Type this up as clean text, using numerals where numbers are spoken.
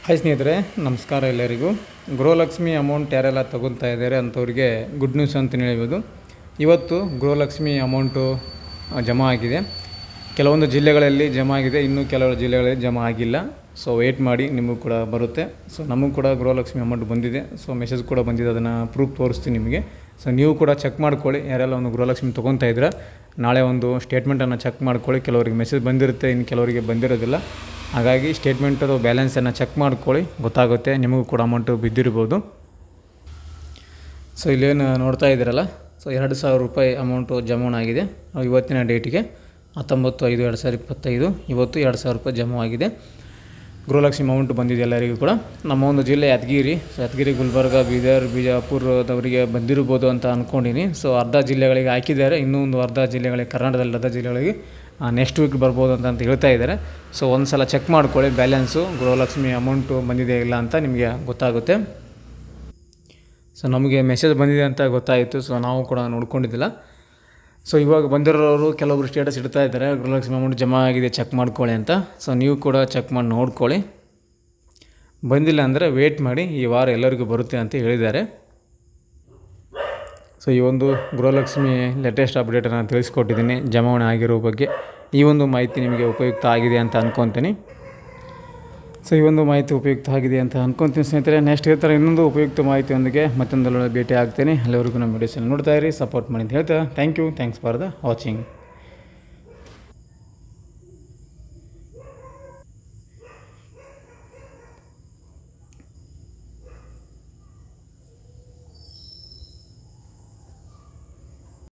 Hi ಸ್ನೇಹಿತರೆ, ನಮಸ್ಕಾರ ಎಲ್ಲರಿಗೂ. ಗೃಹಲಕ್ಷ್ಮಿ ಅಮೌಂಟ್ ಯಾರೆಲ್ಲ ತೊಗೊತಾ ಇದ್ದಾರೆ ಅಂಥವ್ರಿಗೆ ಗುಡ್ ನ್ಯೂಸ್ ಅಂತಲೇ ಹೇಳ್ಬೋದು. ಇವತ್ತು ಗೃಹಲಕ್ಷ್ಮಿ ಅಮೌಂಟು ಜಮಾ ಆಗಿದೆ. ಕೆಲವೊಂದು ಜಿಲ್ಲೆಗಳಲ್ಲಿ ಜಮಾ ಆಗಿದೆ, ಇನ್ನೂ ಕೆಲವು ಜಿಲ್ಲೆಗಳಲ್ಲಿ ಜಮಾ ಆಗಿಲ್ಲ. ಸೊ ವೆಯ್ಟ್ ಮಾಡಿ, ನಿಮಗೂ ಕೂಡ ಬರುತ್ತೆ. ಸೊ ನಮಗೂ ಕೂಡ ಗೃಹಲಕ್ಷ್ಮಿ ಅಮೌಂಟ್ ಬಂದಿದೆ. ಸೊ ಮೆಸೇಜ್ ಕೂಡ ಬಂದಿದೆ, ಅದನ್ನು ಪ್ರೂಫ್ ತೋರಿಸ್ತೀನಿ ನಿಮಗೆ. ಸೊ ನೀವು ಕೂಡ ಚೆಕ್ ಮಾಡ್ಕೊಳ್ಳಿ, ಯಾರೆಲ್ಲ ಒಂದು ಗೃಹಲಕ್ಷ್ಮಿ ತೊಗೊತಾ ಇದ್ದೀರಾ. ನಾಳೆ ಒಂದು ಸ್ಟೇಟ್ಮೆಂಟನ್ನು ಚೆಕ್ ಮಾಡ್ಕೊಳ್ಳಿ. ಕೆಲವರಿಗೆ ಮೆಸೇಜ್ ಬಂದಿರುತ್ತೆ, ಇನ್ನು ಕೆಲವರಿಗೆ ಬಂದಿರೋದಿಲ್ಲ. ಹಾಗಾಗಿ ಸ್ಟೇಟ್ಮೆಂಟದು ಬ್ಯಾಲೆನ್ಸನ್ನು ಚೆಕ್ ಮಾಡ್ಕೊಳ್ಳಿ, ಗೊತ್ತಾಗುತ್ತೆ. ನಿಮಗೂ ಕೂಡ ಅಮೌಂಟು ಬಿದ್ದಿರ್ಬೋದು. ಸೊ ಇಲ್ಲೇನು ನೋಡ್ತಾ ಇದ್ದೀರಲ್ಲ, ಸೊ 2,000 ರೂಪಾಯಿ ಅಮೌಂಟು ಜಮಾ ಆಗಿದೆ. ಇವತ್ತಿನ ಡೇಟಿಗೆ 19/5/2025 ಇವತ್ತು 2,000 ರೂಪಾಯಿ ಜಮಾ ಆಗಿದೆ. ಗೃಹಲಕ್ಷ್ಮಿ ಅಮೌಂಟ್ ಬಂದಿದೆ ಎಲ್ಲರಿಗೂ ಕೂಡ. ನಮ್ಮ ಒಂದು ಜಿಲ್ಲೆ ಯಾದಗಿರಿ. ಸೊ ಯಾದಗಿರಿ, ಗುಲ್ಬರ್ಗ, ಬೀದರ್, ಬಿಜಾಪುರದವರಿಗೆ ಬಂದಿರ್ಬೋದು ಅಂತ ಅಂದ್ಕೊಂಡಿನಿ. ಸೊ ಅರ್ಧ ಜಿಲ್ಲೆಗಳಿಗೆ ಹಾಕಿದ್ದಾರೆ, ಇನ್ನೂ ಒಂದು ಅರ್ಧ ಜಿಲ್ಲೆಗಳಿಗೆ, ಕರ್ನಾಟಕದಲ್ಲಿ ಅರ್ಧ ಜಿಲ್ಲೆಗಳಿಗೆ ನೆಕ್ಸ್ಟ್ ವೀಕ್ ಬರ್ಬೋದು ಅಂತ ಹೇಳ್ತಾ ಇದ್ದಾರೆ. ಸೊ ಒಂದು ಸಲ ಚೆಕ್ ಮಾಡ್ಕೊಳ್ಳಿ ಬ್ಯಾಲೆನ್ಸು, ಗೃಹಲಕ್ಷ್ಮಿ ಅಮೌಂಟು ಬಂದಿದೆ ಇಲ್ಲ ಅಂತ ನಿಮಗೆ ಗೊತ್ತಾಗುತ್ತೆ. ಸೊ ನಮಗೆ ಮೆಸೇಜ್ ಬಂದಿದೆ ಅಂತ ಗೊತ್ತಾಯಿತು. ಸೊ ನಾವು ಕೂಡ ನೋಡ್ಕೊಂಡಿದ್ದಿಲ್ಲ. ಸೊ ಇವಾಗ ಬಂದಿರೋರು ಕೆಲವೊಬ್ರು ಸ್ಟೇಟಸ್ ಇಡ್ತಾ ಇದ್ದಾರೆ, ಗೃಹಲಕ್ಷ್ಮಿ ಅಮೌಂಟ್ ಜಮಾ ಆಗಿದೆ, ಚೆಕ್ ಮಾಡ್ಕೊಳ್ಳಿ ಅಂತ. ಸೊ ನೀವು ಕೂಡ ಚೆಕ್ ಮಾಡಿ ನೋಡ್ಕೊಳ್ಳಿ. ಬಂದಿಲ್ಲ ಅಂದರೆ ವೇಟ್ ಮಾಡಿ, ಈ ವಾರ ಎಲ್ಲರಿಗೂ ಬರುತ್ತೆ ಅಂತ ಹೇಳಿದ್ದಾರೆ. ಸೊ ಈ ಒಂದು ಗೃಹಲಕ್ಷ್ಮಿ ಲೇಟೆಸ್ಟ್ ಅಪ್ಡೇಟನ್ನು ತಿಳಿಸ್ಕೊಟ್ಟಿದ್ದೀನಿ ಜಮಾವಣೆ ಆಗಿರೋ ಬಗ್ಗೆ. ಈ ಒಂದು ಮಾಹಿತಿ ನಿಮಗೆ ಉಪಯುಕ್ತ ಆಗಿದೆ ಅಂತ ಅಂದ್ಕೊತೀನಿ. ಸೊ ಈ ಒಂದು ಮಾಹಿತಿ ಉಪಯುಕ್ತ ಆಗಿದೆ ಅಂತ ಅಂದ್ಕೊತೀನಿ ಸ್ನೇಹಿತರೆ. ನೆಕ್ಸ್ಟ್ ಈ ಥರ ಇನ್ನೊಂದು ಉಪಯುಕ್ತ ಮಾಹಿತಿಯೊಂದಿಗೆ ಮತ್ತೊಂದು ಭೇಟಿ ಆಗ್ತೇನೆ. ಅಲ್ಲಿವರೆಗೂ ನಮ್ಮ ವಿಡಿಯೋಸನ್ನು ನೋಡ್ತಾ ಇರಿ, ಸಪೋರ್ಟ್ ಮಾಡಿ ಅಂತ ಹೇಳ್ತಾ thank you. Thanks for the watching.